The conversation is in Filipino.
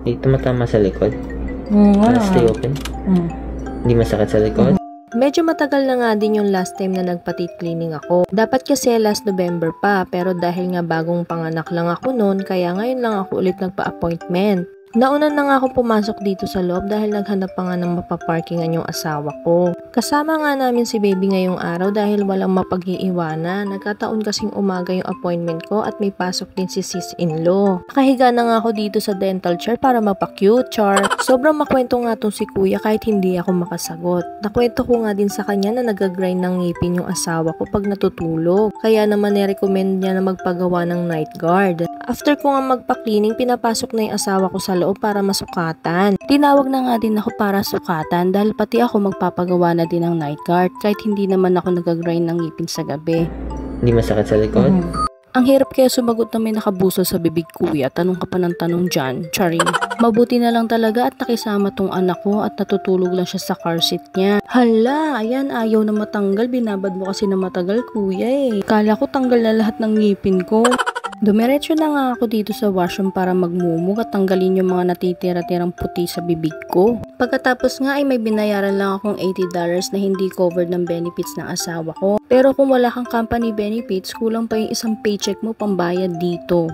May tumatama sa likod. Stay open. Hindi masakit sa likod. Medyo matagal na nga din yung last time na nagpa-teeth cleaning ako. Dapat kasi last November pa, pero dahil nga bagong panganak lang ako noon, kaya ngayon lang ako ulit nagpa-appointment. Nauna na nga ako pumasok dito sa loob dahil naghanap pa nga ng mapaparkingan yung asawa ko. Kasama nga namin si baby ngayong araw dahil walang mapag-iiwanan. Nagkataon kasing umaga yung appointment ko at may pasok din si sis-in-law. Nakahiga na nga ako dito sa dental chair para mapa-cute, char. Sobrang makwento nga tong si kuya kahit hindi ako makasagot. Nakwento ko nga din sa kanya na nag-grind ng ngipin yung asawa ko pag natutulog. Kaya naman nirecommend niya na magpagawa ng night guard. After ko nga magpa-cleaning, pinapasok na yung asawa ko sa loob para masukatan. Tinawag na nga din ako para sukatan dahil pati ako magpapagawa na din ng night guard kahit hindi naman ako nag-grind ng ngipin sa gabi. Hindi masakit sa likod. Ang hirap kaya sumagot na may nakabusol sa bibig kuya, tanong ka pa ng tanong dyan, charing. Mabuti na lang talaga at nakisama tong anak ko at natutulog lang siya sa car seat niya. Hala, ayan ayaw na matanggal, binabad mo kasi na matagal kuya eh. Kala ko tanggal na lahat ng ngipin ko. Dumiretso na nga ako dito sa washroom para magmumug at tanggalin yung mga natitira-tirang puti sa bibig ko. Pagkatapos nga ay may binayaran lang akong $80 na hindi covered ng benefits ng asawa ko. Pero kung wala kang company benefits, kulang pa yung isang paycheck mo pambayad dito.